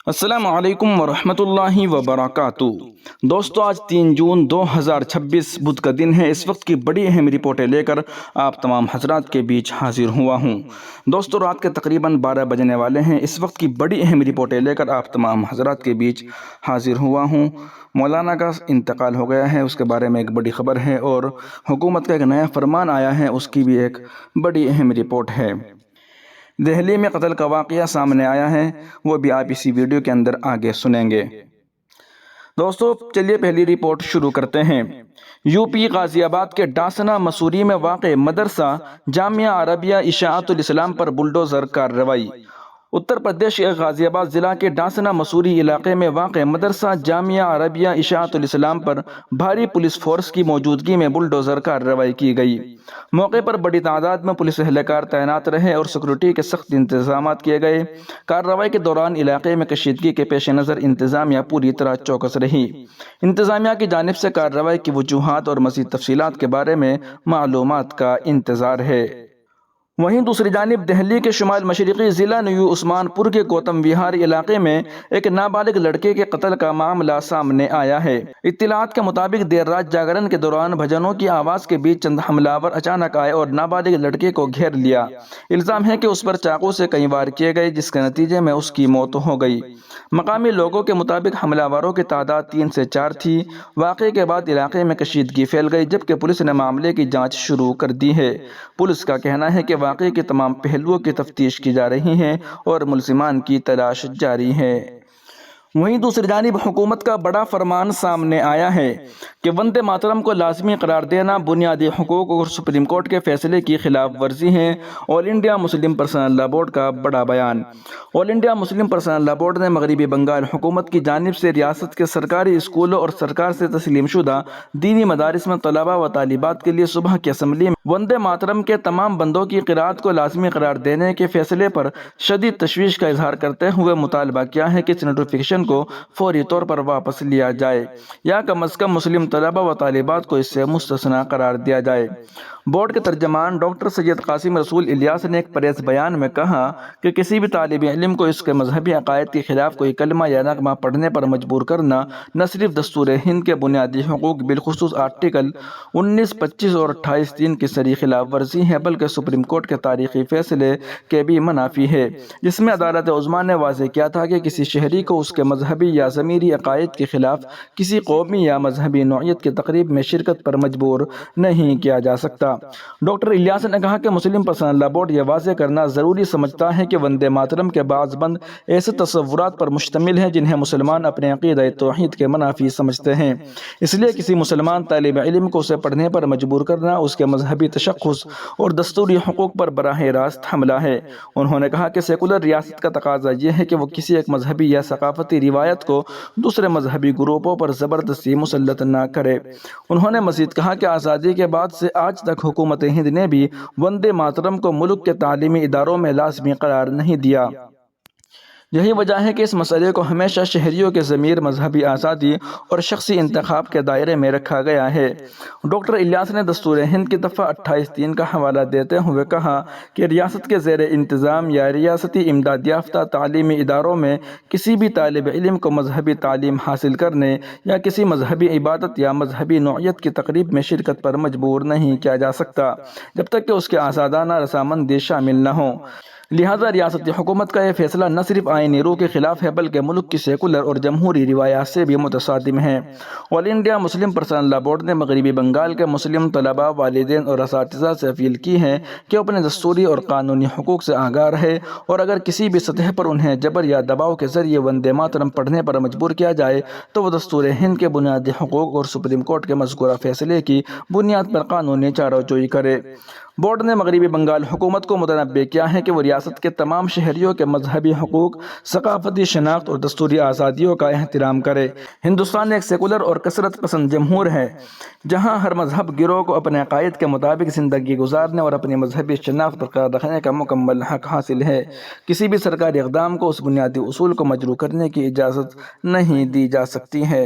السلام علیکم ورحمۃ اللہ وبرکاتہ۔ دوستو، آج 3 جون 2026 بدھ کا دن ہے۔ اس وقت کی بڑی اہم رپورٹیں لے کر آپ تمام حضرات کے بیچ حاضر ہوا ہوں۔ دوستو، رات کے تقریباً 12 بجنے والے ہیں۔ اس وقت کی بڑی اہم رپورٹیں لے کر آپ تمام حضرات کے بیچ حاضر ہوا ہوں۔ مولانا کا انتقال ہو گیا ہے، اس کے بارے میں ایک بڑی خبر ہے، اور حکومت کا ایک نیا فرمان آیا ہے، اس کی بھی ایک بڑی اہم رپورٹ ہے۔ دہلی میں قتل کا واقعہ سامنے آیا ہے، وہ بھی آپ اسی ویڈیو کے اندر آگے سنیں گے۔ دوستو، چلیے پہلی رپورٹ شروع کرتے ہیں۔ یو پی غازی آباد کے ڈاسنا مسوری میں واقع مدرسہ جامعہ عربیہ اشاعت الاسلام پر بلڈوزر کارروائی۔ اتر پردیش کے غازی آباد ضلع کے ڈاسنا مسوری علاقے میں واقع مدرسہ جامعہ عربیہ اشاعت الاسلام پر بھاری پولیس فورس کی موجودگی میں بلڈوزر کارروائی کی گئی۔ موقع پر بڑی تعداد میں پولیس اہلکار تعینات رہے اور سیکورٹی کے سخت انتظامات کیے گئے۔ کارروائی کے دوران علاقے میں کشیدگی کے پیش نظر انتظامیہ پوری طرح چوکس رہی۔ انتظامیہ کی جانب سے کارروائی کی وجوہات اور مزید تفصیلات کے بارے میں معلومات کا انتظار ہے۔ وہیں دوسری جانب دہلی کے شمال مشرقی ضلع نیو عثمان پور کے گوتم وہار علاقے میں ایک نابالغ لڑکے کے قتل کا معاملہ سامنے آیا ہے۔ اطلاعات کے مطابق دیر رات جاگرن کے دوران بھجنوں کی آواز کے بیچ چند حملہ اچانک آئے اور نابالغ لڑکے کو گھیر لیا۔ الزام ہے کہ اس پر چاقو سے کئی وار کیے گئے، جس کے نتیجے میں اس کی موت ہو گئی۔ مقامی لوگوں کے مطابق حملہ آوروں کی تعداد 3 سے 4 تھی۔ واقعے کے بعد علاقے میں کشیدگی پھیل گئی، جبکہ پولیس نے معاملے کی جانچ شروع کر دی ہے۔ پولیس کا کہنا ہے کہ واقعے کے تمام پہلوؤں کی تفتیش کی جا رہی ہے اور ملزمان کی تلاش جاری ہے۔ وہیں دوسری جانب حکومت کا بڑا فرمان سامنے آیا ہے کہ وندے ماترم کو لازمی قرار دینا بنیادی حقوق اور سپریم کورٹ کے فیصلے کی خلاف ورزی ہے۔ آل انڈیا مسلم پرسنل لا بورڈ کا بڑا بیان۔ آل انڈیا مسلم پرسنل لا بورڈ نے مغربی بنگال حکومت کی جانب سے ریاست کے سرکاری اسکولوں اور سرکار سے تسلیم شدہ دینی مدارس میں طلباء و طالبات کے لیے صبح کی اسمبلی میں وندے ماترم کے تمام بندوں کی قرأت کو لازمی قرار دینے کے فیصلے پر شدید تشویش کا اظہار کرتے ہوئے مطالبہ کیا ہے کہ اس نوٹیفیکیشن کو فوری طور پر واپس لیا جائے یا کم از کم مسلم طلباء و طالبات کو اس سے مستثنی قرار دیا جائے۔ بورڈ کے ترجمان ڈاکٹر سید قاسم رسول الیاس نے ایک پریس بیان میں کہا کہ کسی بھی طالب علم کو اس کے مذہبی عقائد کے خلاف کوئی کلمہ یا نغمہ پڑھنے پر مجبور کرنا نہ صرف دستور ہند کے بنیادی حقوق بالخصوص آرٹیکل 19، 25 اور 28(3) کی صریح خلاف ورزی ہے، بلکہ سپریم کورٹ کے تاریخی فیصلے کے بھی منافی ہے، جس میں عدالت عظمیٰ نے واضح کیا تھا کہ کسی شہری کو اس کے مذہبی یا ضمیری عقائد کے خلاف کسی قومی یا مذہبی نوعیت کی تقریب میں شرکت پر مجبور نہیں کیا جا سکتا۔ ڈاکٹر الیاس نے کہا کہ مسلم پرسنل لا بورڈ یہ واضح کرنا ضروری سمجھتا ہے کہ وندے ماترم کے بعض بند ایسے تصورات پر مشتمل ہیں جنہیں مسلمان اپنے عقیدہ توحید کے منافی سمجھتے ہیں، اس لیے کسی مسلمان طالب علم کو اسے پڑھنے پر مجبور کرنا اس کے مذہبی تشخص اور دستوری حقوق پر براہ راست حملہ ہے۔ انہوں نے کہا کہ سیکولر ریاست کا تقاضا یہ ہے کہ وہ کسی ایک مذہبی یا ثقافتی روایت کو دوسرے مذہبی گروپوں پر زبردستی مسلط نہ کرے۔ انہوں نے مزید کہا کہ آزادی کے بعد سے آج تک حکومت ہند نے بھی وندے ماترم کو ملک کے تعلیمی اداروں میں لازمی قرار نہیں دیا۔ یہی وجہ ہے کہ اس مسئلے کو ہمیشہ شہریوں کے ضمیر، مذہبی آزادی اور شخصی انتخاب کے دائرے میں رکھا گیا ہے۔ ڈاکٹر الیاس نے دستور ہند کی دفعہ 28(3) کا حوالہ دیتے ہوئے کہا کہ ریاست کے زیر انتظام یا ریاستی امداد یافتہ تعلیمی اداروں میں کسی بھی طالب علم کو مذہبی تعلیم حاصل کرنے یا کسی مذہبی عبادت یا مذہبی نوعیت کی تقریب میں شرکت پر مجبور نہیں کیا جا سکتا، جب تک کہ اس کے آزادانہ رضامندی شامل نہ ہو۔ لہٰذا ریاستی حکومت کا یہ فیصلہ نہ صرف آئینی روح کے خلاف ہے، بلکہ ملک کی سیکولر اور جمہوری روایات سے بھی متصادم ہے۔ آل انڈیا مسلم پرسنل لا بورڈ نے مغربی بنگال کے مسلم طلباء، والدین اور اساتذہ سے اپیل کی ہے کہ اپنے دستوری اور قانونی حقوق سے آگاہ رہے، اور اگر کسی بھی سطح پر انہیں جبر یا دباؤ کے ذریعے وندے ماترم پڑھنے پر مجبور کیا جائے تو وہ دستور ہند کے بنیادی حقوق اور سپریم کورٹ کے مذکورہ فیصلے کی بنیاد پر قانونی چارہ جوئی کرے۔ بورڈ نے مغربی بنگال حکومت کو متنبہ کیا ہے کہ وہ ریاست کے تمام شہریوں کے مذہبی حقوق، ثقافتی شناخت اور دستوری آزادیوں کا احترام کرے۔ ہندوستان ایک سیکولر اور کثرت پسند جمہور ہے، جہاں ہر مذہب گروہ کو اپنے عقائد کے مطابق زندگی گزارنے اور اپنی مذہبی شناخت برقرار رکھنے کا مکمل حق حاصل ہے۔ کسی بھی سرکاری اقدام کو اس بنیادی اصول کو مجروح کرنے کی اجازت نہیں دی جا سکتی ہے۔